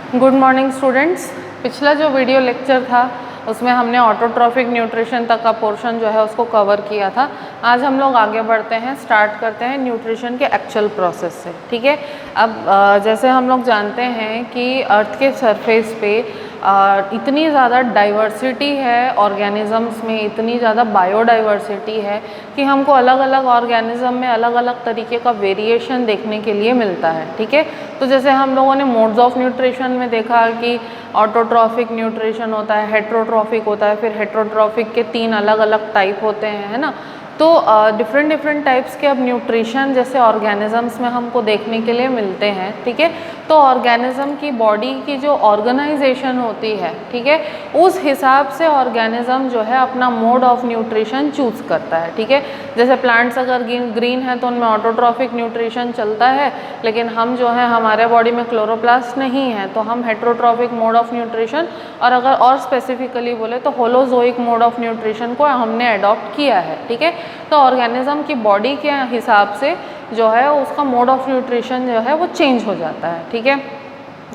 Good morning students. पिछला जो video lecture था उसमें हमने ऑटोट्रॉफिक न्यूट्रिशन तक का पोर्शन जो है उसको कवर किया था। आज हम लोग आगे बढ़ते हैं, स्टार्ट करते हैं न्यूट्रिशन के एक्चुअल प्रोसेस से। ठीक है, अब जैसे हम लोग जानते हैं कि अर्थ के सरफेस पे इतनी ज़्यादा डाइवर्सिटी है ऑर्गेनिज़म्स में, इतनी ज़्यादा बायोडाइवर्सिटी है कि हमको अलग अलग ऑर्गेनिज़म में अलग अलग तरीके का वेरिएशन देखने के लिए मिलता है। ठीक है, तो जैसे हम लोगों ने मोड्स ऑफ न्यूट्रिशन में देखा कि ऑटोट्रॉफिक न्यूट्रिशन होता है, हेट्रोट्रॉफिक होता है, फिर हेट्रोट्रॉफिक के 3 अलग अलग टाइप होते हैं, है ना। तो डिफरेंट टाइप्स के अब न्यूट्रिशन जैसे ऑर्गेनिज़म्स में हमको देखने के लिए मिलते हैं। ठीक है, तो ऑर्गेनिज़म की बॉडी की जो ऑर्गेनाइजेशन होती है, ठीक है, उस हिसाब से ऑर्गेनिज़म जो है अपना मोड ऑफ न्यूट्रिशन चूज़ करता है। ठीक है, जैसे प्लांट्स अगर ग्रीन है तो उनमें ऑटोट्रॉफिक न्यूट्रिशन चलता है, लेकिन हम जो है हमारे बॉडी में क्लोरोप्लास्ट नहीं है तो हम हेट्रोट्रॉफिक मोड ऑफ न्यूट्रिशन, और अगर और स्पेसिफिकली बोले तो होलोजोइक मोड ऑफ न्यूट्रिशन को हमने अडॉप्ट किया है। ठीक है, तो ऑर्गेनिज़म की बॉडी के हिसाब से जो है उसका मोड ऑफ न्यूट्रिशन जो है वो चेंज हो जाता है। ठीक है,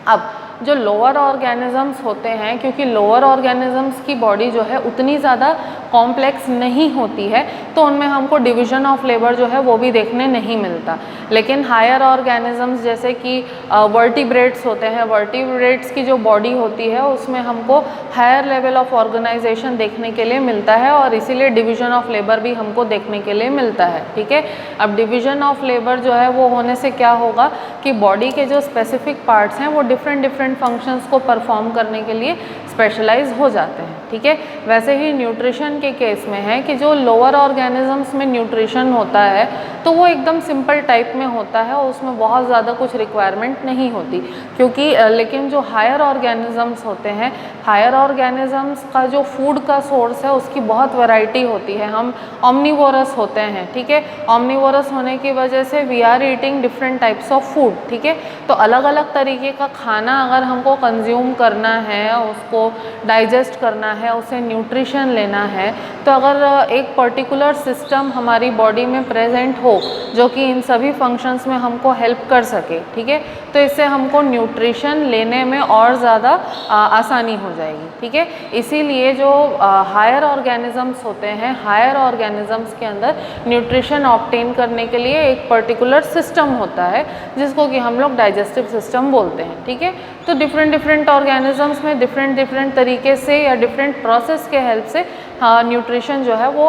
अब जो लोअर ऑर्गेनिज़म्स होते हैं, क्योंकि लोअर ऑर्गेनिज़म्स की बॉडी जो है उतनी ज़्यादा कॉम्प्लेक्स नहीं होती है तो उनमें हमको डिवीज़न ऑफ लेबर जो है वो भी देखने नहीं मिलता। लेकिन हायर ऑर्गेनिज़म्स जैसे कि वर्टिब्रेट्स होते हैं, वर्टिब्रेट्स की जो बॉडी होती है उसमें हमको हायर लेवल ऑफ ऑर्गेनाइजेशन देखने के लिए मिलता है और इसीलिए डिवीज़न ऑफ लेबर भी हमको देखने के लिए मिलता है। ठीक है, अब डिवीज़न ऑफ लेबर जो है वो होने से क्या होगा कि बॉडी के जो स्पेसिफिक पार्ट्स हैं वो डिफरेंट फंक्शंस को परफॉर्म करने के लिए स्पेशलाइज हो जाते हैं। ठीक है, वैसे ही न्यूट्रिशन के केस में है कि जो लोअर ऑर्गेनिज़म्स में न्यूट्रिशन होता है तो वो एकदम सिंपल टाइप में होता है और उसमें बहुत ज़्यादा कुछ रिक्वायरमेंट नहीं होती, क्योंकि लेकिन जो हायर ऑर्गेनिज़म्स होते हैं, हायर ऑर्गेनिज़म्स का जो फूड का सोर्स है उसकी बहुत वैरायटी होती है। हम ऑमनीवोरस होते हैं। ठीक है, ऑमनीवोरस होने की वजह से we are eating different types of food. ठीक है, तो अलग अलग तरीके का खाना अगर हमको कंज्यूम करना है, उसको डाइजेस्ट करना है, उसे न्यूट्रिशन लेना है, तो अगर एक पर्टिकुलर सिस्टम हमारी बॉडी में प्रेजेंट हो जो कि इन सभी फंक्शंस में हमको हेल्प कर सके, ठीक है, तो इससे हमको न्यूट्रिशन लेने में और ज़्यादा आसानी हो जाएगी। ठीक है, इसीलिए जो हायर ऑर्गेनिज़म्स होते हैं, हायर ऑर्गेनिज़म्स के अंदर न्यूट्रिशन ऑब्टेन करने के लिए एक पर्टिकुलर सिस्टम होता है जिसको कि हम लोग डाइजेस्टिव सिस्टम बोलते हैं। ठीक है, तो डिफरेंट ऑर्गेनिज़म्स में डिफरेंट तरीके से या डिफरेंट प्रोसेस के हेल्प से न्यूट्रिशन जो है वो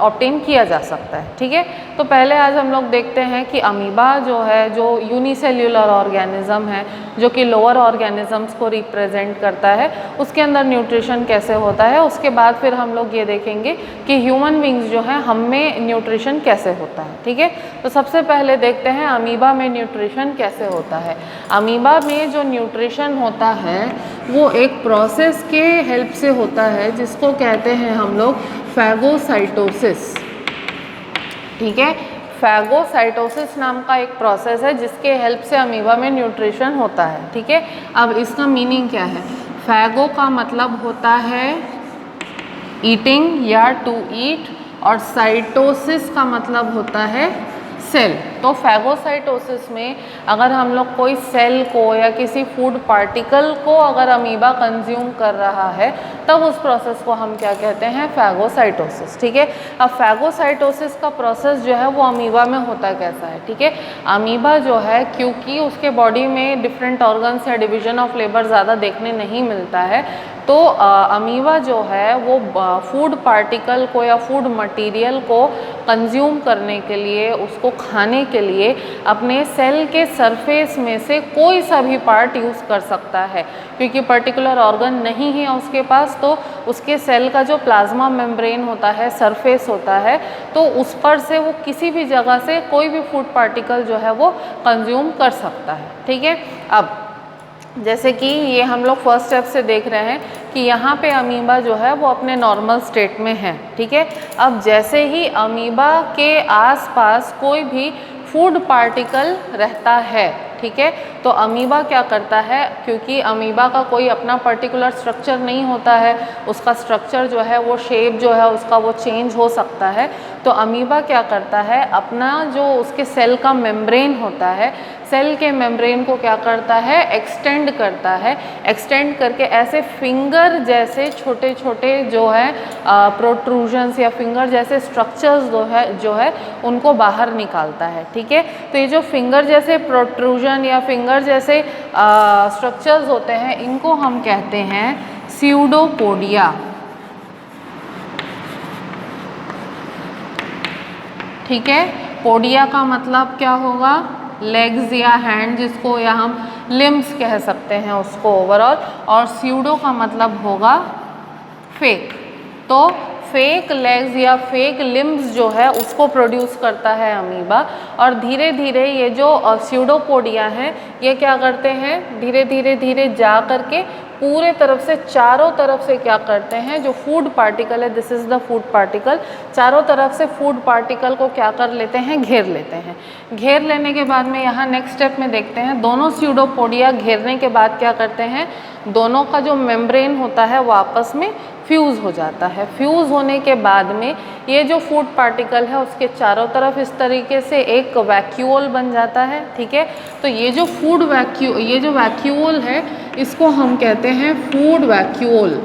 ऑब्टेन किया जा सकता है। ठीक है, तो पहले आज हम लोग देखते हैं कि अमीबा जो है, जो यूनिसेल्युलर ऑर्गेनिज़म है, जो कि लोअर ऑर्गेनिज़म्स को रिप्रेजेंट करता है, उसके अंदर न्यूट्रिशन कैसे होता है। उसके बाद फिर हम लोग ये देखेंगे कि ह्यूमन बींग्स जो है हम में न्यूट्रिशन कैसे होता है। ठीक है, तो सबसे पहले देखते हैं अमीबा में न्यूट्रिशन कैसे होता है। अमीबा में जो न्यूट्रिशन होता है वो एक प्रोसेस के हेल्प से होता है जिसको कहते हैं हम लोग फैगोसाइटोसिस। ठीक है, फैगोसाइटोसिस नाम का एक प्रोसेस है जिसके हेल्प से अमीबा में न्यूट्रिशन होता है। ठीक है, अब इसका मीनिंग क्या है। फैगो का मतलब होता है ईटिंग या टू ईट, और साइटोसिस का मतलब होता है सेल। तो फैगोसाइटोसिस में अगर हम लोग कोई सेल को या किसी फूड पार्टिकल को अगर अमीबा कंज्यूम कर रहा है तब उस प्रोसेस को हम क्या कहते हैं, फैगोसाइटोसिस। ठीक है, अब फैगोसाइटोसिस का प्रोसेस जो है वो अमीबा में होता कैसा है। ठीक है, अमीबा जो है क्योंकि उसके बॉडी में डिफरेंट ऑर्गन्स या डिवीजन ऑफ लेबर ज़्यादा देखने नहीं मिलता है, तो अमीबा जो है वो फूड पार्टिकल को या फूड मटेरियल को कंज्यूम करने के लिए, उसको खाने के लिए अपने सेल के सरफेस में से कोई सा भी पार्ट यूज़ कर सकता है। क्योंकि पर्टिकुलर ऑर्गन नहीं है उसके पास, तो उसके सेल का जो प्लाज्मा मेम्ब्रेन होता है, सरफेस होता है, तो उस पर से वो किसी भी जगह से कोई भी फूड पार्टिकल जो है वो कंज्यूम कर सकता है। ठीक है, अब जैसे कि ये हम लोग फर्स्ट स्टेप से देख रहे हैं कि यहाँ पे अमीबा जो है वो अपने नॉर्मल स्टेट में है। ठीक है, अब जैसे ही अमीबा के आसपास कोई भी फूड पार्टिकल रहता है, ठीक है, तो अमीबा क्या करता है, क्योंकि अमीबा का कोई अपना पर्टिकुलर स्ट्रक्चर नहीं होता है, उसका स्ट्रक्चर जो है वो शेप जो है उसका वो चेंज हो सकता है, तो अमीबा क्या करता है, अपना जो उसके सेल का मेम्ब्रेन होता है, सेल के मेम्ब्रेन को क्या करता है, एक्सटेंड करता है। एक्सटेंड करके ऐसे फिंगर जैसे छोटे छोटे जो है प्रोट्रूजन्स या फिंगर जैसे स्ट्रक्चर्स जो है उनको बाहर निकालता है। ठीक है, तो ये जो फिंगर जैसे प्रोट्रूजन या फिंगर जैसे स्ट्रक्चर्स होते हैं, इनको हम कहते हैं स्यूडोपोडिया। ठीक है, पोडिया का मतलब क्या होगा, लेग्स या हैंड, जिसको या हम लिम्स कह सकते हैं उसको ओवरऑल, और स्यूडो का मतलब होगा फेक। तो फेक लेग्स या फेक लिम्स जो है उसको प्रोड्यूस करता है अमीबा। और धीरे धीरे ये जो स्यूडोपोडिया हैं ये क्या करते हैं, धीरे धीरे जा करके पूरे तरफ से चारों तरफ से क्या करते हैं, जो फूड पार्टिकल है, this is the food particle, चारों तरफ से फूड पार्टिकल को क्या कर लेते हैं, घेर लेते हैं। घेर लेने के बाद में यहाँ नेक्स्ट स्टेप में देखते हैं, दोनों स्यूडोपोडिया घेरने के बाद क्या करते हैं, दोनों का जो मेम्ब्रेन होता है वो आपस में फ्यूज़ हो जाता है। फ्यूज़ होने के बाद में ये जो फूड पार्टिकल है उसके चारों तरफ इस तरीके से एक वैक्यूल बन जाता है। ठीक है, तो ये जो ये जो वैक्यूल है इसको हम कहते हैं फूड वैक्यूल।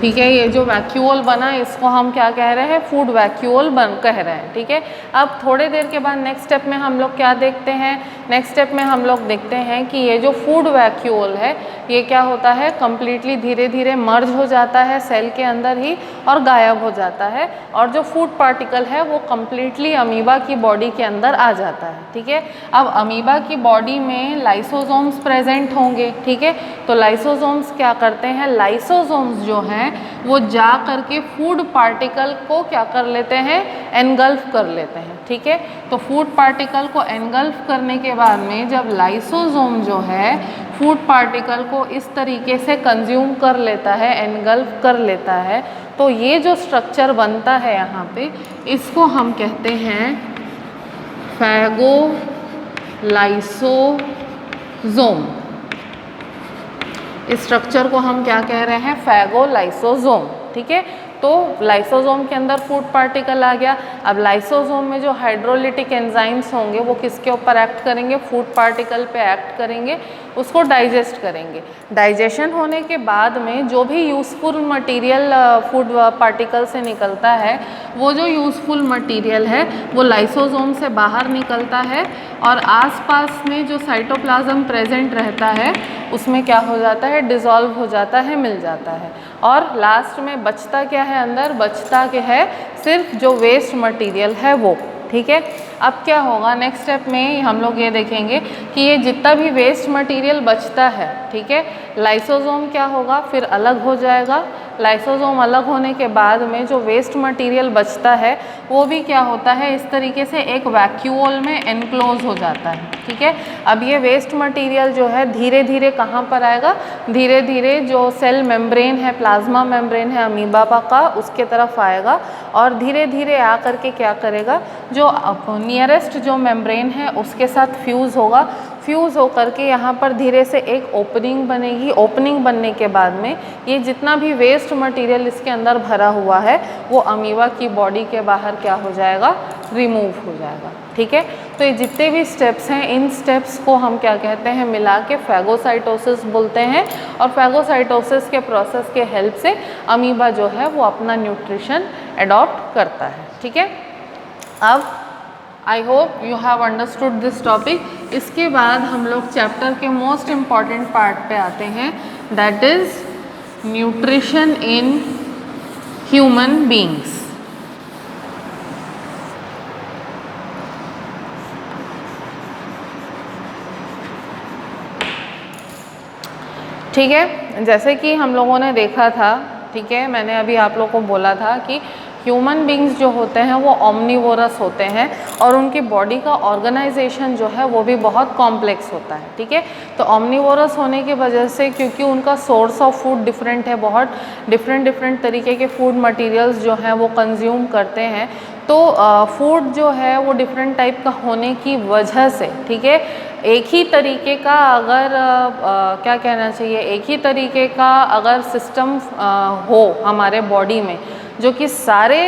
ठीक है, ये जो वैक्यूल बना इसको हम क्या कह रहे हैं, फूड वैक्यूल कह रहे हैं। ठीक है, अब थोड़े देर के बाद नेक्स्ट स्टेप में हम लोग क्या देखते हैं, नेक्स्ट स्टेप में हम लोग देखते हैं कि ये जो फूड वैक्यूल है ये क्या होता है, कम्प्लीटली धीरे धीरे मर्ज हो जाता है सेल के अंदर ही और गायब हो जाता है, और जो फूड पार्टिकल है वो कम्प्लीटली अमीबा की बॉडी के अंदर आ जाता है। ठीक है, अब अमीबा की बॉडी में लाइसोसोम्स प्रेजेंट होंगे। ठीक है, तो लाइसोसोम्स क्या करते हैं, लाइसोसोम्स जो हैं वो जा करके फूड पार्टिकल को क्या कर लेते हैं, एनगल्फ कर लेते हैं। ठीक है, तो फूड पार्टिकल को एनगल्फ करने के बाद में जब लाइसोसोम जो है फूड पार्टिकल को इस तरीके से कंज्यूम कर लेता है, एनगल्फ कर लेता है, तो ये जो स्ट्रक्चर बनता है यहाँ पे, इसको हम कहते हैं फैगोलाइसोसोम। इस स्ट्रक्चर को हम क्या कह रहे हैं, फैगोलाइसोसोम। ठीक है, तो लाइसोसोम के अंदर फूड पार्टिकल आ गया। अब लाइसोसोम में जो हाइड्रोलिटिक एंजाइम्स होंगे वो किसके ऊपर एक्ट करेंगे, फूड पार्टिकल पे एक्ट करेंगे, उसको डाइजेस्ट करेंगे। डाइजेशन होने के बाद में जो भी यूज़फुल मटेरियल फूड पार्टिकल से निकलता है, वो जो यूज़फुल मटेरियल है वो लाइसोसोम से बाहर निकलता है और आसपास में जो साइटोप्लाज्म प्रेजेंट रहता है उसमें क्या हो जाता है, डिज़ोल्व हो जाता है, मिल जाता है। और लास्ट में बचता क्या है, अंदर बचता क्या है, सिर्फ जो वेस्ट मटेरियल है वो। ठीक है, अब क्या होगा, नेक्स्ट स्टेप में हम लोग ये देखेंगे कि ये जितना भी वेस्ट मटेरियल बचता है, ठीक है, लाइसोसोम क्या होगा, फिर अलग हो जाएगा। लाइसोसोम अलग होने के बाद में जो वेस्ट मटेरियल बचता है वो भी क्या होता है, इस तरीके से एक वैक्यूल में एनक्लोज हो जाता है। ठीक है, अब ये वेस्ट मटेरियल जो है धीरे धीरे कहाँ पर आएगा, धीरे धीरे जो सेल मेम्ब्रेन है, प्लाज्मा मेम्ब्रेन है अमीबा का, उसके तरफ आएगा और धीरे धीरे आ करके क्या करेगा, जो नियरेस्ट जो मेम्ब्रेन है उसके साथ फ्यूज़ होगा। फ्यूज़ होकर के यहाँ पर धीरे से एक ओपनिंग बनेगी। ओपनिंग बनने के बाद में ये जितना भी वेस्ट मटेरियल इसके अंदर भरा हुआ है वो अमीबा की बॉडी के बाहर क्या हो जाएगा, रिमूव हो जाएगा। ठीक है, तो ये जितने भी स्टेप्स हैं, इन स्टेप्स को हम क्या कहते हैं, मिला के फैगोसाइटोसिस बोलते हैं। और फैगोसाइटोसिस के प्रोसेस के हेल्प से अमीबा जो है वो अपना न्यूट्रिशन एडॉप्ट करता है। ठीक है, अब I hope you have understood this topic. इसके बाद हम लोग चैप्टर के मोस्ट इम्पॉर्टेंट पार्ट पे आते हैं, that is nutrition in human beings. ठीक है, जैसे कि हम लोगों ने देखा था, ठीक है, मैंने अभी आप लोगों को बोला था कि ह्यूमन बींग्स जो होते हैं वो ओमनीवोरस होते हैं और उनकी बॉडी का ऑर्गेनाइजेशन जो है वो भी बहुत कॉम्प्लेक्स होता है। ठीक है, तो ओमनीवोरस होने की वजह से, क्योंकि उनका सोर्स ऑफ फूड डिफरेंट है, बहुत डिफरेंट तरीके के फूड मटेरियल्स जो हैं वो कंज्यूम करते हैं, तो फूड जो है वो डिफरेंट टाइप का होने की वजह से, ठीक है, एक ही तरीके का अगर क्या कहना चाहिए, एक ही तरीके का अगर सिस्टम हो हमारे बॉडी में, जो कि सारे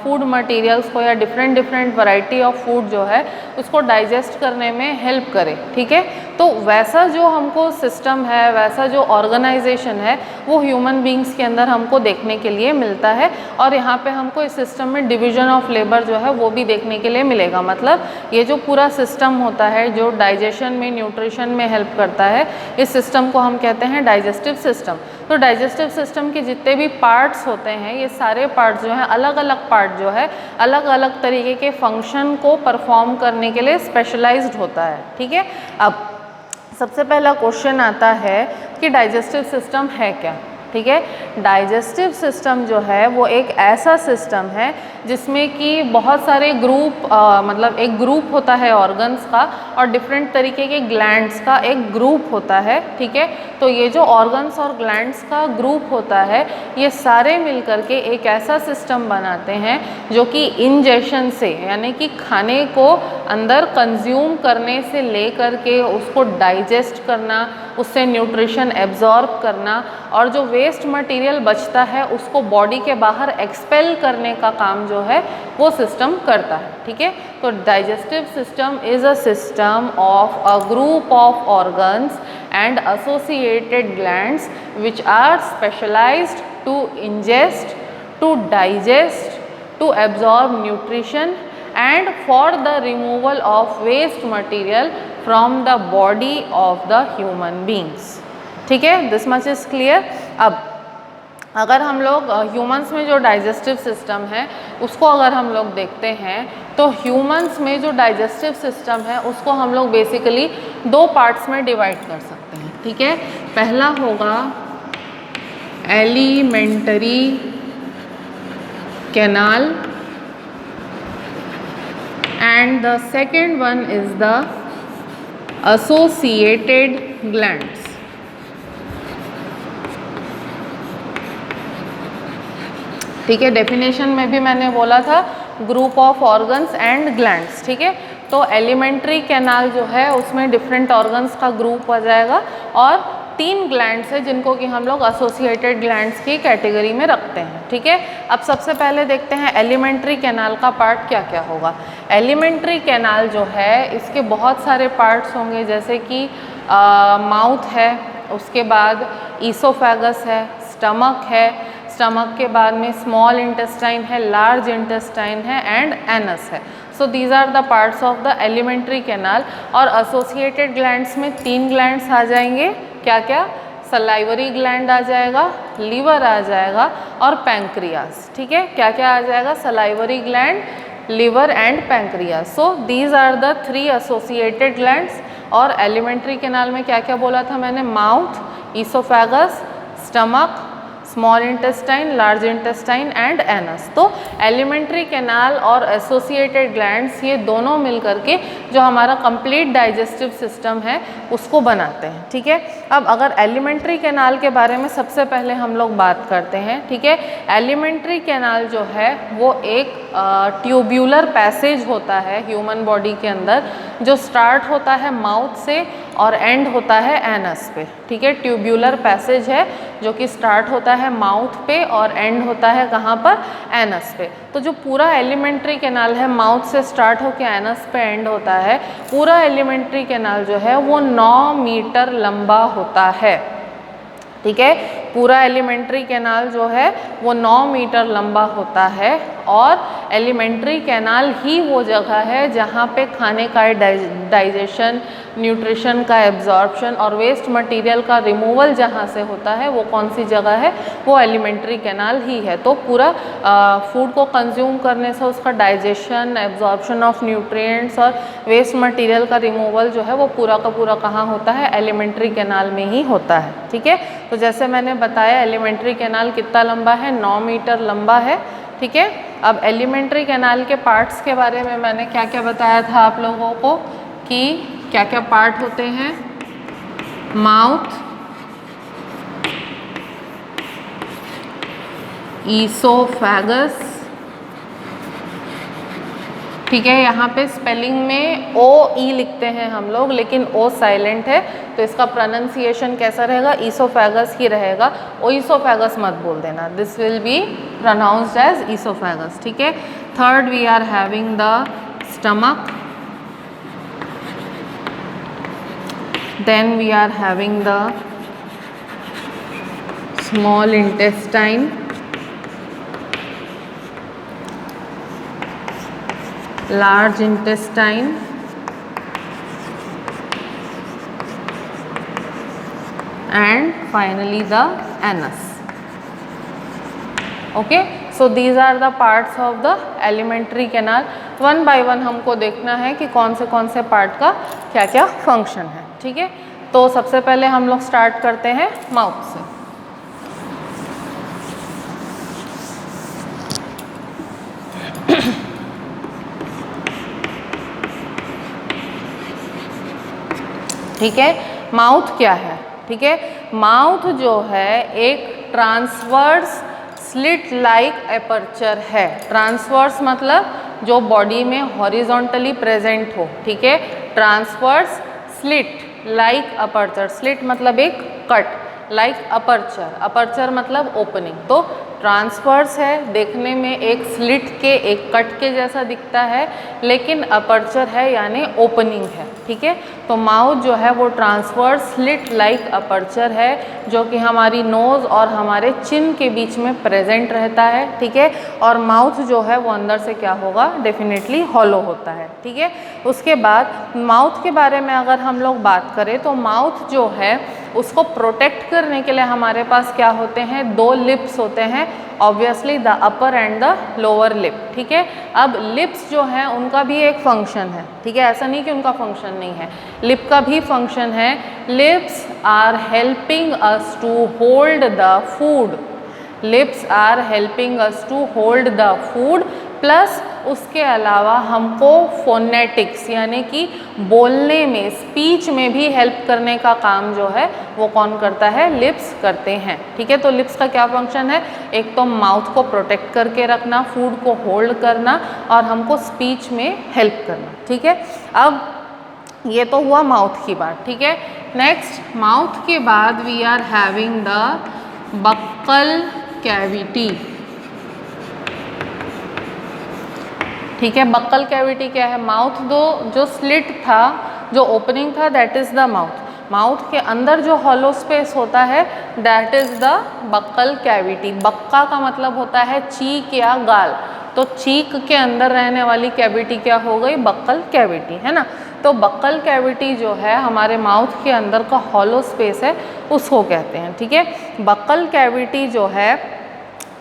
फूड मटेरियल्स को या different different variety of food जो है उसको डाइजेस्ट करने में हेल्प करे, ठीक है। तो वैसा जो हमको सिस्टम है, वैसा जो ऑर्गेनाइजेशन है वो ह्यूमन बींग्स के अंदर हमको देखने के लिए मिलता है। और यहाँ पे हमको इस सिस्टम में डिवीजन ऑफ लेबर जो है वो भी देखने के लिए मिलेगा। मतलब ये जो पूरा सिस्टम होता है जो डाइजेशन में, न्यूट्रिशन में हेल्प करता है, इस सिस्टम को हम कहते हैं डाइजेस्टिव सिस्टम। तो डाइजेस्टिव सिस्टम के जितने भी पार्ट्स होते हैं, ये सारे पार्ट्स जो हैं, अलग अलग पार्ट जो है अलग अलग तरीके के फंक्शन को परफॉर्म करने के लिए स्पेशलाइज्ड होता है, ठीक है। अब सबसे पहला क्वेश्चन आता है कि डाइजेस्टिव सिस्टम है क्या, ठीक है। डाइजेस्टिव सिस्टम जो है वो एक ऐसा सिस्टम है जिसमें कि बहुत सारे ग्रुप मतलब एक ग्रुप होता है ऑर्गन्स का और डिफरेंट तरीके के ग्लैंड्स का एक ग्रुप होता है, ठीक है। तो ये जो ऑर्गन्स और ग्लैंड्स का ग्रुप होता है ये सारे मिलकर के एक ऐसा सिस्टम बनाते हैं जो कि इंजेशन से, यानी कि खाने को अंदर कंज्यूम करने से लेकर के उसको डाइजेस्ट करना, उससे न्यूट्रिशन एब्जॉर्ब करना और जो वेस्ट मटेरियल बचता है उसको बॉडी के बाहर एक्सपेल करने का काम जो है वो सिस्टम करता है, ठीक है। तो digestive system is a system of a group of organs and associated glands which are specialized to ingest, to digest, to absorb nutrition and for the removal of waste material from the body of the human beings, ठीक है। This much is clear. अब अगर हम लोग humans में जो digestive system है उसको अगर हम लोग देखते हैं तो ह्यूमंस में जो डाइजेस्टिव सिस्टम है उसको हम लोग बेसिकली दो पार्ट्स में डिवाइड कर सकते हैं, ठीक है। पहला होगा elementary canal and the second one is the associated glands, ठीक है। डेफिनेशन में भी मैंने बोला था group of organs and glands, ठीक है। तो एलिमेंट्री कैनाल जो है उसमें डिफरेंट ऑर्गन्स का ग्रुप आ जाएगा और 3 ग्लैंड्स है जिनको कि हम लोग एसोसिएटेड ग्लैंड्स की कैटेगरी में रखते हैं, ठीक है। अब सबसे पहले देखते हैं एलिमेंट्री कैनाल का पार्ट क्या क्या होगा। एलिमेंट्री कैनाल जो है इसके बहुत सारे पार्ट्स होंगे, जैसे कि माउथ है, उसके बाद ईसोफेगस है, स्टमक है, स्टमक के बाद में स्मॉल इंटेस्टाइन है, लार्ज इंटेस्टाइन है एंड एनस है। So these are the parts of the alimentary canal. और एसोसिएटेड ग्लैंड्स में 3 ग्लैंड्स आ जाएंगे, क्या क्या? सलाइवरी ग्लैंड आ जाएगा, लीवर आ जाएगा और पैंक्रियास, ठीक है। क्या क्या आ जाएगा? Salivary gland, liver and pancreas. So these are the 3 associated glands. और एलिमेंट्री कैनाल में क्या क्या बोला था मैंने? Mouth, oesophagus, stomach, small intestine, large intestine and anus. तो एलिमेंट्री कैनाल और एसोसिएटेड ग्लैंड्स ये दोनों मिलकर के जो हमारा कंप्लीट डाइजेस्टिव सिस्टम है उसको बनाते हैं, ठीक है। अब अगर एलिमेंट्री कैनाल के बारे में सबसे पहले हम लोग बात करते हैं, ठीक है। एलिमेंट्री कैनाल जो है वो एक ट्यूब्यूलर पैसेज होता है ह्यूमन बॉडी के अंदर, जो स्टार्ट होता है माउथ से और एंड होता है एनस पे, ठीक है। ट्यूब्यूलर पैसेज है जो कि स्टार्ट होता है माउथ पे और एंड होता है कहाँ पर? एनस पे। तो जो पूरा एलिमेंट्री कैनाल है माउथ से स्टार्ट होकर एनस पे एंड होता है, पूरा एलिमेंट्री कैनाल जो है वो 9 मीटर लंबा होता है, ठीक है। पूरा एलिमेंट्री कैनाल जो है वो 9 मीटर लंबा होता है और एलिमेंट्री कैनाल ही वो जगह है जहाँ पे खाने का डाइजेशन, न्यूट्रिशन का एब्जॉर्प्शन और वेस्ट मटेरियल का रिमूवल जहाँ से होता है वो कौन सी जगह है? वो एलिमेंट्री कैनाल ही है। तो पूरा फूड को कंज्यूम करने से उसका डाइजेशन, एब्जॉर्प्शन ऑफ न्यूट्रिएंट्स और वेस्ट मटेरियल का रिमूवल जो है वो पूरा का पूरा कहाँ होता है? एलिमेंट्री कैनाल में ही होता है, ठीक है। तो जैसे मैंने बताया एलिमेंट्री कैनाल कितना लंबा है? 9 मीटर लंबा है, ठीक है। अब एलिमेंट्री कैनाल के पार्ट्स के बारे में मैंने क्या क्या बताया था आप लोगों को कि क्या क्या पार्ट होते हैं? माउथ, ईसोफेगस, ठीक है। यहाँ पे स्पेलिंग में ओ ई लिखते हैं हम लोग, लेकिन ओ साइलेंट है, तो इसका प्रोनाउंसिएशन कैसा रहेगा? ईसोफेगस ही रहेगा। ओ ईसोफेगस मत बोल देना, this will be pronounced as oesophagus. ठीक है। Third we are having the stomach, then we are having the small intestine, large intestine, and finally the anus. Okay, so these are the parts of the alimentary canal. One by one हमको देखना है कि कौन से part का क्या क्या function है। ठीक है, तो सबसे पहले हम लोग स्टार्ट करते हैं माउथ से। ठीक है, माउथ क्या है? ठीक है, माउथ जो है एक ट्रांसवर्स स्लिट लाइक एपर्चर है। ट्रांसवर्स मतलब जो बॉडी में हॉरिजॉन्टली प्रेजेंट हो। ठीक है, transverse slit like aperture, slit मतलब एक कट, लाइक अपर्चर, अपर्चर मतलब ओपनिंग। तो ट्रांसवर्स है, देखने में एक स्लिट के, एक कट के जैसा दिखता है, लेकिन अपर्चर है यानी ओपनिंग है। ठीक है, तो माउथ जो है वो ट्रांसवर्स स्लिट लाइक अपर्चर है, जो कि हमारी नोज़ और हमारे चिन के बीच में प्रेजेंट रहता है। ठीक है, और माउथ जो है वो अंदर से क्या होगा? डेफिनेटली हॉलो होता है। ठीक है, उसके बाद माउथ के बारे में अगर हम लोग बात करें तो माउथ जो है उसको प्रोटेक्ट करने के लिए हमारे पास क्या होते हैं? दो लिप्स होते हैं, obviously the upper and the lower lip. ठीक है, अब लिप्स जो है उनका भी एक फंक्शन है। ठीक है, ऐसा नहीं कि उनका फंक्शन नहीं है, लिप का भी फंक्शन है। Lips are helping us to hold the food, lips are helping us to hold the food, plus उसके अलावा हमको फोनेटिक्स यानी कि बोलने में, स्पीच में भी हेल्प करने का काम जो है वो कौन करता है? लिप्स करते हैं। ठीक है, तो लिप्स का क्या फंक्शन है? एक तो माउथ को प्रोटेक्ट करके रखना, फूड को होल्ड करना, और हमको स्पीच में हेल्प करना। ठीक है, अब ये तो हुआ माउथ की बात। ठीक है, नेक्स्ट माउथ के बाद we are having the buccal cavity. ठीक है, बक्कल कैविटी क्या है? माउथ दो जो स्लिट था, जो ओपनिंग था, that is the mouth. Mouth के अंदर जो हॉलो स्पेस होता है that is the buccal cavity. बक्का का मतलब होता है चीक या गाल, तो चीक के अंदर रहने वाली कैविटी क्या हो गई? बक्कल कैविटी, है ना। तो बक्कल कैविटी जो है हमारे माउथ के अंदर का हॉलो स्पेस है, उसको कहते हैं। ठीक है, बक्कल कैविटी जो है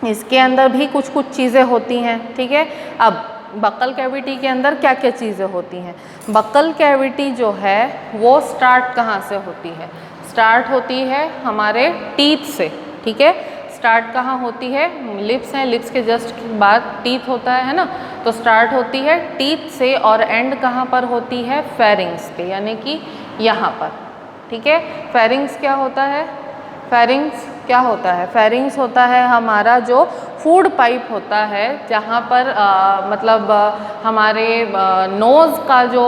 इसके अंदर भी कुछ कुछ चीज़ें होती हैं। ठीक है, अब बक्कल कैविटी के अंदर क्या क्या चीज़ें होती हैं? बक्कल कैविटी जो है वो स्टार्ट कहाँ से होती है? स्टार्ट होती है हमारे टीथ से। ठीक है, स्टार्ट कहाँ होती है? लिप्स हैं, लिप्स के जस्ट बाद टीथ होता है ना, तो स्टार्ट होती है टीथ से, और एंड कहाँ पर होती है? फेरिंग्स पे, यानी कि यहाँ पर। ठीक है, फेरिंग्स क्या होता है? फेरिंग्स क्या होता है? फेरिंग्स होता है हमारा जो फूड पाइप होता है, जहाँ पर मतलब हमारे नोज़ का जो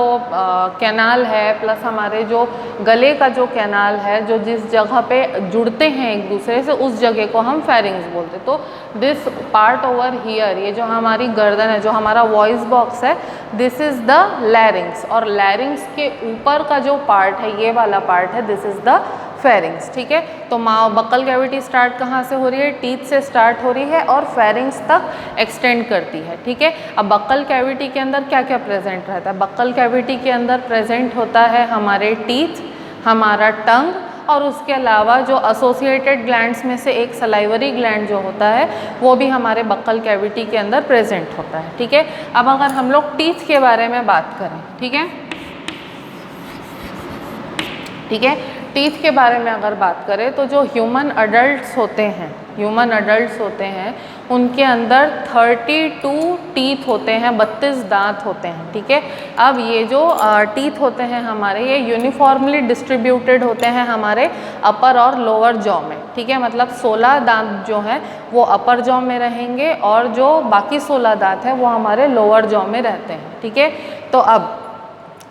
कैनाल है, प्लस हमारे जो गले का जो कैनाल है, जो जिस जगह पे जुड़ते हैं एक दूसरे से, उस जगह को हम फेरिंग्स बोलते हैं। तो दिस पार्ट ओवर हियर, ये जो हमारी गर्दन है, जो हमारा वॉइस बॉक्स है, दिस इज़ द लैरिंग्स, और लैरिंग्स के ऊपर का जो पार्ट है, ये वाला पार्ट है, दिस इज़ द फेरिंग्स। ठीक है, तो बक्कल कैविटी स्टार्ट कहाँ से हो रही है? टीथ से स्टार्ट हो रही है और फेरिंग्स तक एक्सटेंड करती है। ठीक है, अब बक्कल कैविटी के अंदर क्या क्या प्रेजेंट रहता है? बक्कल कैविटी के अंदर प्रेजेंट होता है हमारे टीथ, हमारा टंग, और उसके अलावा जो एसोसिएटेड ग्लैंड्स में से एक सलाइवरी ग्लैंड जो होता है वो भी हमारे बक्कल कैविटी के अंदर प्रेजेंट होता है। ठीक है, अब अगर हम लोग टीथ के बारे में बात करें, ठीक है, ठीक है, टीथ के बारे में अगर बात करें तो जो ह्यूमन अडल्ट्स होते हैं, ह्यूमन अडल्ट्स होते हैं उनके अंदर 32 टीथ होते हैं, 32 दांत होते हैं, ठीक है। अब ये जो टीथ होते हैं हमारे, ये यूनिफॉर्मली डिस्ट्रीब्यूटेड होते हैं हमारे अपर और लोअर जॉ में, ठीक है। मतलब 16 दांत जो हैं वो अपर जॉ में रहेंगे और जो बाकी 16 दांत हैं वो हमारे लोअर जॉ में रहते हैं, ठीक है। तो अब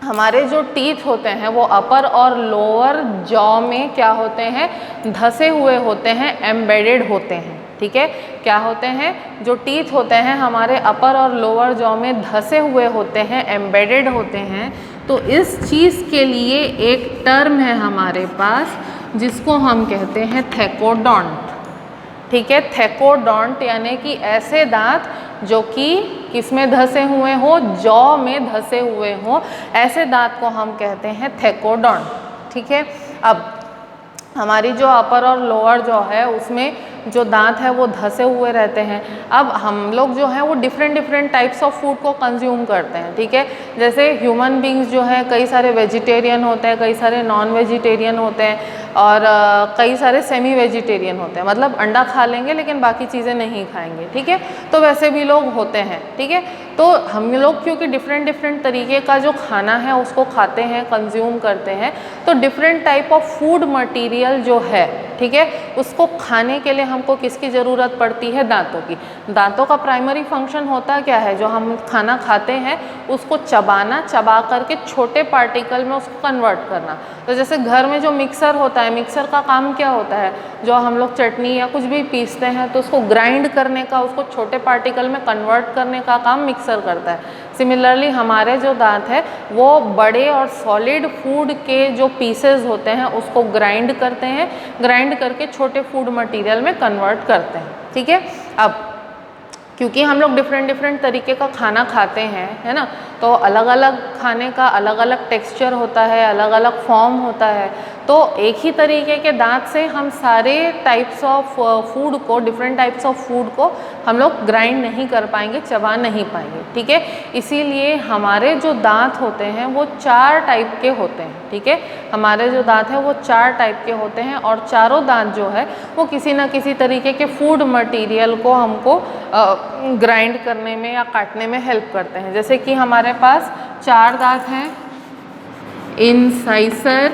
हमारे जो टीथ होते हैं वो अपर और लोअर जॉ में क्या होते हैं, धसे हुए होते हैं, एम्बेडेड होते हैं, ठीक है। क्या होते हैं, जो टीथ होते हैं हमारे अपर और लोअर जॉ में धसे हुए होते हैं, एम्बेडेड होते हैं। तो इस चीज़ के लिए एक टर्म है हमारे पास जिसको हम कहते हैं थैकोडॉन्ट, ठीक है। थैकोडॉन्ट यानी कि ऐसे दांत जो कि किसमें धसे हुए हो, जॉ में धसे हुए हो, ऐसे दांत को हम कहते हैं थैकोडॉन्ट, ठीक है। अब हमारी जो अपर और लोअर जॉ है उसमें जो दांत है वो धसे हुए रहते हैं। अब हम लोग जो है वो डिफरेंट टाइप्स ऑफ फूड को कंज्यूम करते हैं, ठीक है। जैसे ह्यूमन बींग्स जो है कई सारे वेजिटेरियन होते हैं, कई सारे नॉन वेजिटेरियन होते हैं और कई सारे सेमी वेजिटेरियन होते हैं, मतलब अंडा खा लेंगे लेकिन बाकी चीज़ें नहीं खाएंगे, ठीक है। तो वैसे भी लोग होते हैं, ठीक है। तो हम लोग क्योंकि डिफरेंट तरीके का जो खाना है उसको खाते हैं, कंज्यूम करते हैं, तो different type of food material जो है, ठीक है, उसको खाने के लिए हमको किसकी ज़रूरत पड़ती है, दांतों की। दांतों का प्राइमरी फंक्शन होता क्या है, जो हम खाना खाते हैं उसको चबाना, चबा करके छोटे पार्टिकल में उसको कन्वर्ट करना। तो जैसे घर में जो मिक्सर होता है, मिक्सर का काम क्या होता है, जो हम लोग चटनी या कुछ भी पीसते हैं तो उसको ग्राइंड करने का, उसको छोटे पार्टिकल में कन्वर्ट करने का काम मिक्सर करता है। सिमिलरली हमारे जो दांत है वो बड़े और सॉलिड फूड के जो पीसेस होते हैं उसको ग्राइंड करते हैं, ग्राइंड करके छोटे फूड मटेरियल में कन्वर्ट करते हैं, ठीक है। अब क्योंकि हम लोग डिफरेंट तरीके का खाना खाते हैं, है ना, तो अलग अलग खाने का अलग अलग टेक्सचर होता है, अलग अलग फॉर्म होता है। तो एक ही तरीके के दांत से हम सारे टाइप्स ऑफ फूड को, डिफरेंट टाइप्स ऑफ फूड को हम लोग ग्राइंड नहीं कर पाएंगे, चबा नहीं पाएंगे, ठीक है। इसीलिए हमारे जो दांत होते हैं वो 4 टाइप के होते हैं, ठीक है। हमारे जो दांत हैं वो 4 टाइप के होते हैं और चारों दांत जो है वो किसी न किसी तरीके के फूड मटेरियल को हमको ग्राइंड करने में या काटने में हेल्प करते हैं। जैसे कि हमारे पास 4 दांत हैं, इंसाइसर,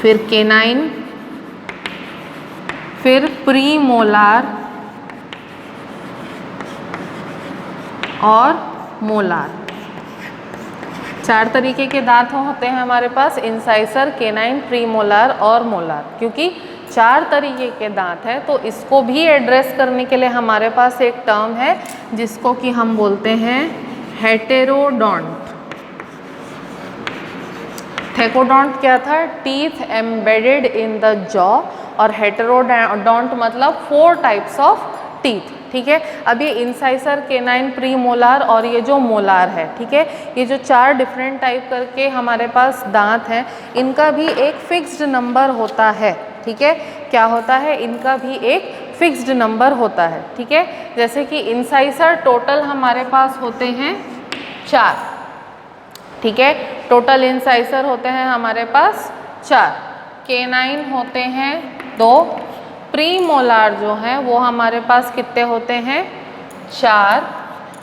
फिर केनाइन, फिर प्रीमोलार और मोलार। 4 तरीके के दांत होते हैं हमारे पास, इंसाइसर, केनाइन, प्रीमोलार और मोलार। क्योंकि 4 तरीके के दांत है तो इसको भी एड्रेस करने के लिए हमारे पास एक टर्म है जिसको कि हम बोलते हैं हेटेरोडोंट। थैकोडोंट क्या था, teeth embedded in the jaw, और हेटेरोडोंट मतलब 4 टाइप्स ऑफ टीथ, ठीक है। अब ये इंसाइसर, केनाइन, प्रीमोलार और ये जो मोलार है, ठीक है, ये जो 4 डिफरेंट टाइप करके हमारे पास दांत हैं, इनका भी एक फिक्स्ड नंबर होता है, ठीक है। क्या होता है, इनका भी एक फिक्स्ड नंबर होता है, ठीक है। जैसे कि इंसाइसर टोटल हमारे पास होते हैं 4, ठीक है, टोटल इंसाइसर होते हैं हमारे पास 4, केनाइन होते हैं 2, प्रीमोलार जो है वो हमारे पास कितने होते हैं 4,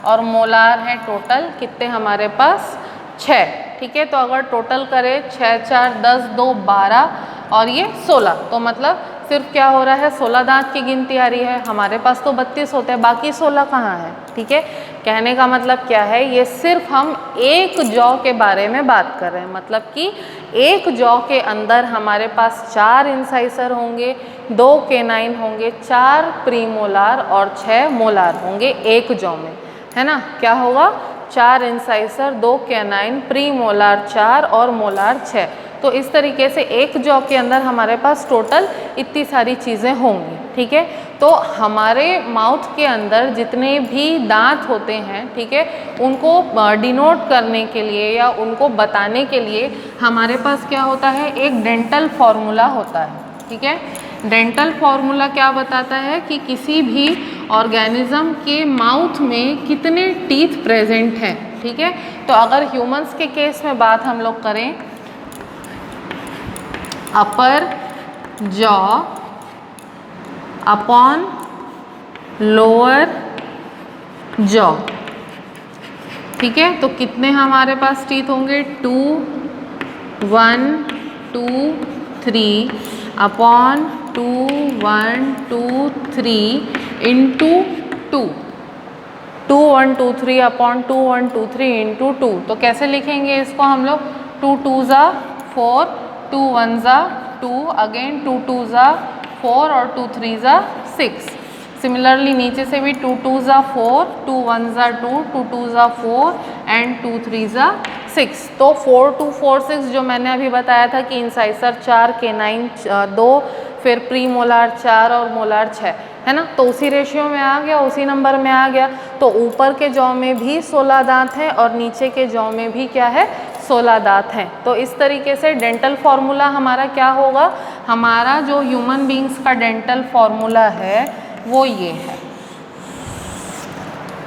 और मोलार है टोटल कितने हमारे पास 6, ठीक है। तो अगर टोटल करें 6 4 10 2 12 और ये 16, तो मतलब सिर्फ क्या हो रहा है, 16 दांत की गिनती आ रही है। हमारे पास तो 32 होते हैं, बाकी 16 कहाँ है, ठीक है। कहने का मतलब क्या है, ये सिर्फ हम एक जॉ के बारे में बात कर रहे हैं, मतलब कि एक जॉ के अंदर हमारे पास 4 इंसाइसर होंगे, 2 केनाइन होंगे, 4 प्रीमोलार और 6 मोलार होंगे एक जॉ में, है ना। क्या होगा, 4 इंसाइसर, 2 केनाइन, प्रीमोलार 4 और मोलार 6। तो इस तरीके से एक जॉ के अंदर हमारे पास टोटल इतनी सारी चीज़ें होंगी, ठीक है। तो हमारे माउथ के अंदर जितने भी दांत होते हैं, ठीक है, उनको डिनोट करने के लिए या उनको बताने के लिए हमारे पास क्या होता है, एक डेंटल फॉर्मूला होता है, ठीक है। डेंटल फॉर्मूला क्या बताता है कि किसी भी ऑर्गेनिज्म के माउथ में कितने टीथ प्रेजेंट हैं, ठीक है। तो अगर ह्यूमंस के केस में बात हम लोग करें, अपर जॉ अपॉन लोअर जॉ। ठीक है, तो कितने हमारे पास टीथ होंगे? 2, 1, 2, 3 अपॉन 2, 1, 2, 3 इंटू 2, 2, 1, 2, 3 अपॉन 2, 1, 2, 3 इंटू 2। तो कैसे लिखेंगे इसको हम लोग? 2 2 ज़ा 4, 2 1 ज़ा 2, अगेन 2 2 ज़ा 4 और 2 3 ज़ा 6। सिमिलरली नीचे से भी 2 2 ज़ा 4, 2 1 ज़ा 2, 2 2 ज़ा 4 एंड 2 3 ज़ा 6। तो 4 2 4 6 जो मैंने अभी बताया था कि इंसाइसर 4, केनाइन 2, फिर प्री मोलार 4 और मोलार 6, है ना। तो उसी रेशियो में आ गया, उसी नंबर में आ गया। तो ऊपर के जॉ में भी 16 दांत हैं और नीचे के जॉ में भी क्या है? 16 दांत हैं। तो इस तरीके से डेंटल फॉर्मूला हमारा क्या होगा? हमारा जो ह्यूमन बींग्स का डेंटल फॉर्मूला है वो ये है,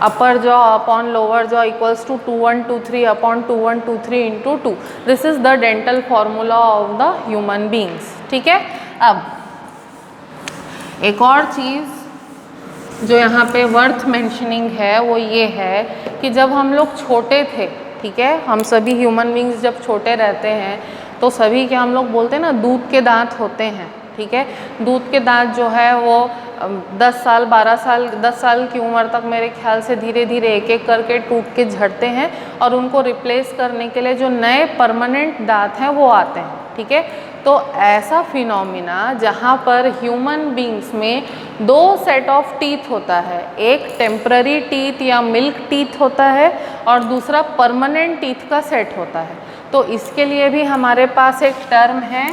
upper jaw upon lower jaw equals to 2 1 2 3 upon 2 1 2 3 into 2। This is the dental formula of the human beings. ठीक है, अब एक और चीज़ जो यहाँ पे वर्थ मेंशनिंग है वो ये है कि जब हम लोग छोटे थे, ठीक है, हम सभी ह्यूमन बींग्स जब छोटे रहते हैं तो सभी के हम लोग बोलते हैं ना दूध के दांत होते हैं। ठीक है, दूध के दांत जो है वो 10 साल 12 साल 10 साल की उम्र तक मेरे ख्याल से धीरे धीरे एक एक करके टूट के झड़ते हैं और उनको रिप्लेस करने के लिए जो नए परमानेंट दांत हैं वो आते हैं। ठीक है, तो ऐसा फिनोमिना जहाँ पर ह्यूमन बींग्स में 2 सेट ऑफ टीथ होता है, एक टेम्पररी टीथ या मिल्क टीथ होता है और दूसरा परमानेंट टीथ का सेट होता है। तो इसके लिए भी हमारे पास एक टर्म है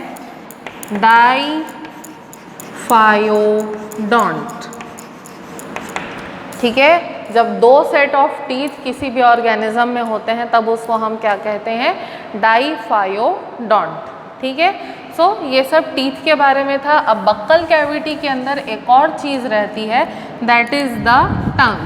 डाइफायोडोंट। ठीक है, जब 2 सेट ऑफ टीथ किसी भी ऑर्गेनिज्म में होते हैं तब उसको हम क्या कहते हैं? डाइफायोडोंट। ठीक है, सो ये सब टीथ के बारे में था। अब बक्कल कैविटी के अंदर एक और चीज़ रहती है, दैट इज़ द टंग।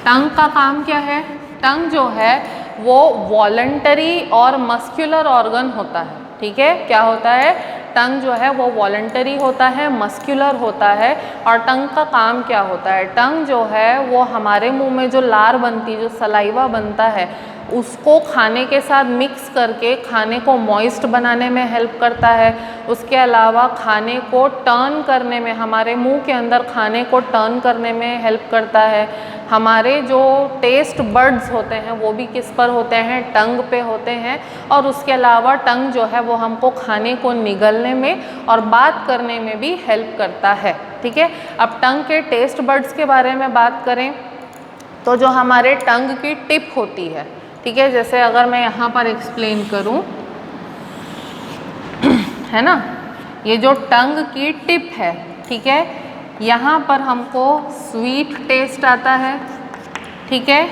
टंग का काम क्या है? टंग जो है वो वॉलंटरी और मस्क्यूलर ऑर्गन होता है। ठीक है, क्या होता है? टंग जो है वो वॉलंटरी होता है, मस्क्यूलर होता है। और टंग का काम क्या होता है? टंग जो है वो हमारे मुंह में जो लार बनती है, जो सलाइवा बनता है, उसको खाने के साथ मिक्स करके खाने को मॉइस्ट बनाने में हेल्प करता है। उसके अलावा खाने को टर्न करने में, हमारे मुंह के अंदर खाने को टर्न करने में हेल्प करता है। हमारे जो टेस्ट बड्स होते हैं वो भी किस पर होते हैं? टंग पे होते हैं। और उसके अलावा टंग जो है वो हमको खाने को निगलने में और बात करने में भी हेल्प करता है। ठीक है, अब टंग के टेस्ट बड्स के बारे में बात करें तो जो हमारे टंग की टिप होती है, ठीक है, जैसे अगर मैं यहाँ पर एक्सप्लेन करूँ, है ना, ये जो टंग की टिप है, ठीक है, यहाँ पर हमको स्वीट टेस्ट आता है। ठीक है,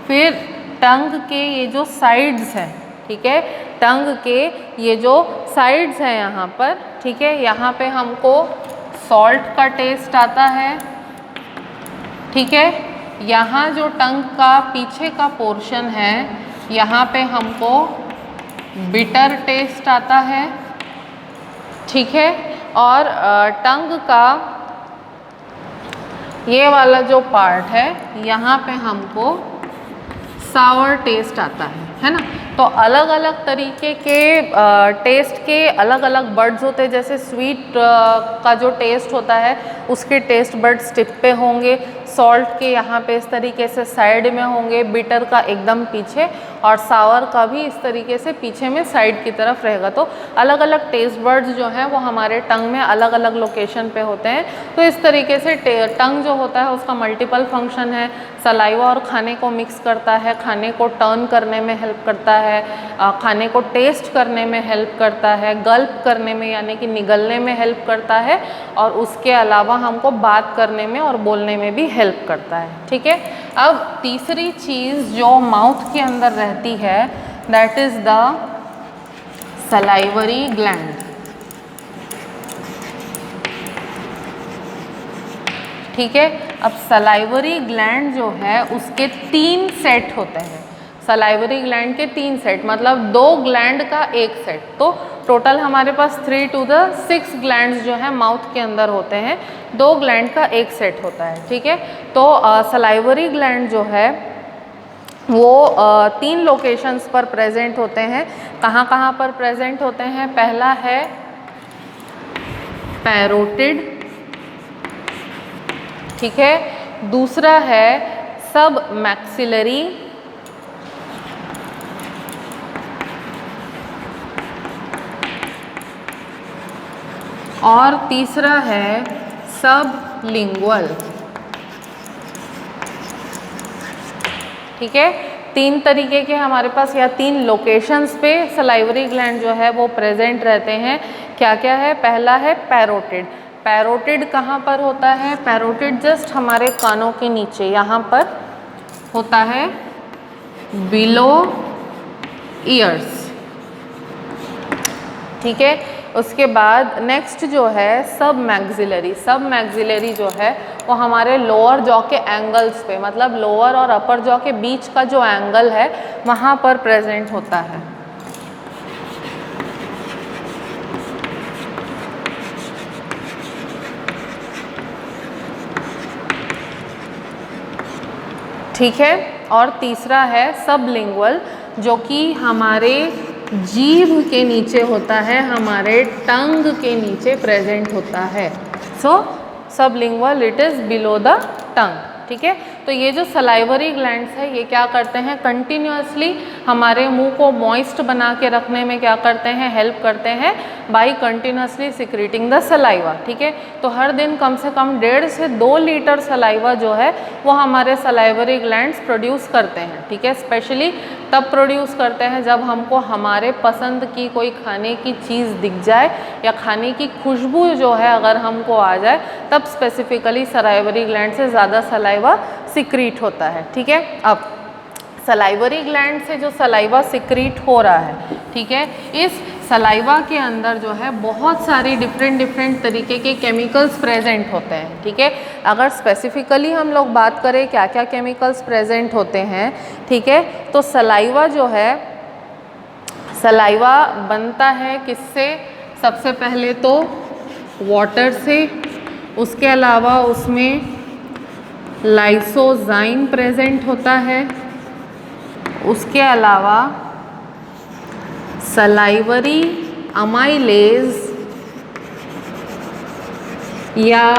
फिर टंग के ये जो साइड्स हैं, ठीक है, टंग के ये जो साइड्स हैं यहाँ पर, ठीक है, यहाँ पे हमको सॉल्ट का टेस्ट आता है। ठीक है, यहाँ जो टंग का पीछे का पोर्शन है यहाँ पे हमको बिटर टेस्ट आता है। ठीक है, और टंग का ये वाला जो पार्ट है यहाँ पे हमको सावर टेस्ट आता है ना। तो अलग अलग तरीके के टेस्ट के अलग अलग बर्ड्स होते हैं। जैसे स्वीट का जो टेस्ट होता है उसके टेस्ट बर्ड्स टिप पे होंगे, सॉल्ट के यहाँ पे इस तरीके से साइड में होंगे, बिटर का एकदम पीछे, और सावर का भी इस तरीके से पीछे में साइड की तरफ रहेगा। तो अलग अलग टेस्ट बर्ड्स जो हैं वो हमारे टंग में अलग अलग लोकेशन पे होते हैं। तो इस तरीके से टंग जो होता है उसका मल्टीपल फंक्शन है। सलाइवा और खाने को मिक्स करता है, खाने को टर्न करने में हेल्प करता है, खाने को टेस्ट करने में हेल्प करता है, गल्प करने में यानी कि निगलने में हेल्प करता है, और उसके अलावा हमको बात करने में और बोलने में भी हेल्प करता है। ठीक है, अब तीसरी चीज़ जो माउथ के अंदर रहती है that is the salivary gland. ठीक है, अब सलाइवरी ग्लैंड जो है उसके 3 सेट होते हैं। सलाइवरी ग्लैंड के 3 सेट, मतलब 2 ग्लैंड का एक सेट। तो टोटल हमारे पास 3 to the 6 ग्लैंड्स जो है माउथ के अंदर होते हैं, 2 ग्लैंड का एक सेट होता है, ठीक है। तो सलाइवरी ग्लैंड जो है वो 3 लोकेशंस पर प्रेजेंट होते हैं। कहाँ कहाँ पर प्रेजेंट होते हैं? पहला है पैरोटिड, ठीक है। दूसरा है सब मैक्सिलरी, और तीसरा है सब लिंगुअल, ठीक है। 3 तरीके के हमारे पास या 3 लोकेशंस पे सलाइवरी ग्लैंड जो है वो प्रेजेंट रहते हैं। क्या क्या है? पहला है पैरोटिड। पैरोटिड कहाँ पर होता है? पैरोटिड जस्ट हमारे कानों के नीचे यहाँ पर होता है, बिलो ईयर्स, ठीक है। उसके बाद नेक्स्ट जो है सब मैक्सिलरी। सब मैक्सिलरी जो है वो हमारे लोअर जॉ के एंगल्स पे, मतलब लोअर और अपर जॉ के बीच का जो एंगल है वहाँ पर प्रेजेंट होता है। ठीक है। और तीसरा है सबलिंगुअल, जो कि हमारे जीभ के नीचे होता है, हमारे टंग के नीचे प्रेजेंट होता है। So sublingual it is below the tongue, ठीक है। तो ये जो सलाइवरी ग्लैंड्स है ये क्या करते हैं? कंटिन्यूअसली हमारे मुंह को मॉइस्ट बना के रखने में क्या करते हैं? हेल्प करते हैं by continuously secreting the saliva, ठीक है। तो हर दिन कम से कम 1.5 से 2 लीटर सलाइवा जो है वो हमारे सलाइवरी ग्लैंड्स प्रोड्यूस करते हैं, ठीक है। स्पेशली तब प्रोड्यूस करते हैं जब हमको हमारे पसंद की कोई खाने की चीज़ दिख जाए या खाने की खुशबू जो है अगर हमको आ जाए, तब स्पेसिफिकली सलाइवरी ग्लैंड से ज़्यादा सलाइवा सिक्रीट होता है, ठीक है। अब सलाइवरी ग्लैंड से जो सलाइवा सिक्रीट हो रहा है, ठीक है, इस सलाइवा के अंदर जो है बहुत सारी डिफरेंट तरीके के केमिकल्स प्रेजेंट होते हैं, ठीक है। अगर स्पेसिफिकली हम लोग बात करें क्या क्या केमिकल्स प्रेजेंट होते हैं, ठीक है, तो सलाइवा जो है, सलाइवा बनता है किससे? सबसे पहले तो वाटर से, उसके अलावा उसमें लाइसोजाइम प्रेजेंट होता है, उसके अलावा सलाइवरी अमाइलेज या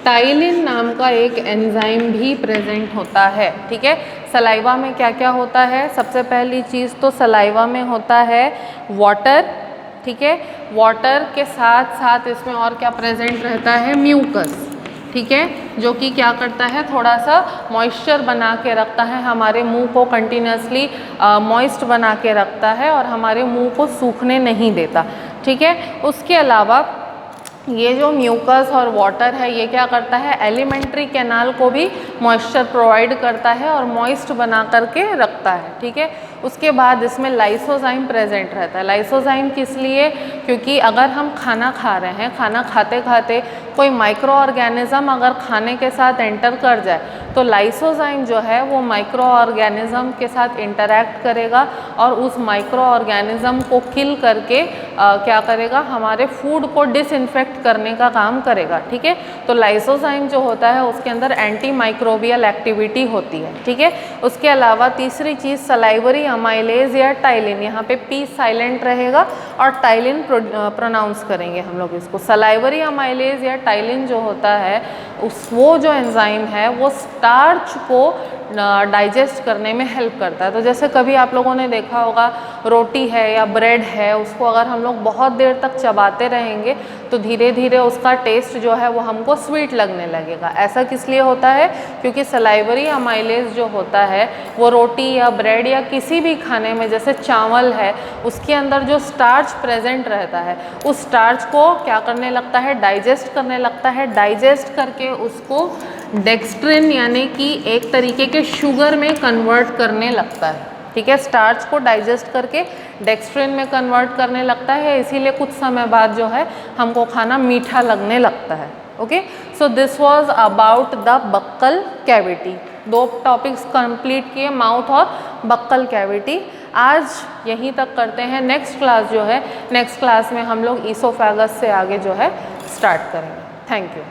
टाइलिन नाम का एक एंजाइम भी प्रेजेंट होता है, ठीक है। सलाइवा में क्या क्या होता है? सबसे पहली चीज़ तो सलाइवा में होता है वाटर, ठीक है। वाटर के साथ साथ इसमें और क्या प्रेजेंट रहता है? म्यूकस, ठीक है, जो कि क्या करता है? थोड़ा सा मॉइस्चर बना के रखता है, हमारे मुंह को कंटिन्यूसली मॉइस्ट बना के रखता है और हमारे मुंह को सूखने नहीं देता, ठीक है। उसके अलावा ये जो म्यूकस और वाटर है ये क्या करता है? एलिमेंट्री कैनाल को भी मॉइस्चर प्रोवाइड करता है और मॉइस्ट बना करके रखता है, ठीक है। उसके बाद इसमें लाइसोजाइम प्रेजेंट रहता है। लाइसोजाइम किस लिए? क्योंकि अगर हम खाना खा रहे हैं, खाना खाते खाते कोई माइक्रो ऑर्गेनिज्म अगर खाने के साथ एंटर कर जाए तो लाइसोजाइम जो है वो माइक्रो ऑर्गेनिज्म के साथ इंटरैक्ट करेगा और उस माइक्रो ऑर्गेनिज्म को किल करके क्या करेगा? हमारे फूड को डिसइंफेक्ट करने का काम करेगा, ठीक है। तो लाइसोजाइम जो होता है उसके अंदर एंटी माइक्रोबियल एक्टिविटी होती है, ठीक है। उसके अलावा तीसरी चीज़ सलाइवरी अमाइलेज या टाइलिन, यहाँ पे पी साइलेंट रहेगा और टाइलिन प्रोनाउंस करेंगे हम लोग इसको। सलाइवरी अमाइलेज या टाइलिन जो होता है वो जो एंजाइम है वो स्टार्च को डाइजेस्ट करने में हेल्प करता है। तो जैसे कभी आप लोगों ने देखा होगा रोटी है या ब्रेड है, उसको अगर हम लोग बहुत देर तक चबाते रहेंगे तो धीरे धीरे उसका टेस्ट जो है वो हमको स्वीट लगने लगेगा। ऐसा किस लिए होता है? क्योंकि सलाइवरी अमाइलेज जो होता है वो रोटी या ब्रेड या किसी भी खाने में, जैसे चावल है, उसके अंदर जो स्टार्च प्रेजेंट रहता है उस स्टार्च को क्या करने लगता है? डाइजेस्ट करने लगता है। डाइजेस्ट करके उसको डेक्स्ट्रिन यानी कि एक तरीके के शुगर में कन्वर्ट करने लगता है, ठीक है। स्टार्च को डाइजेस्ट करके डेक्स्ट्रिन में कन्वर्ट करने लगता है, इसीलिए कुछ समय बाद जो है हमको खाना मीठा लगने लगता है। Okay, so this was about the buccal cavity. 2 topics complete किए, माउथ और बक्कल कैविटी। आज यहीं तक करते हैं। नेक्स्ट क्लास जो है, नेक्स्ट क्लास में हम लोग ईसोफेगस से आगे जो है स्टार्ट करेंगे। Thank you.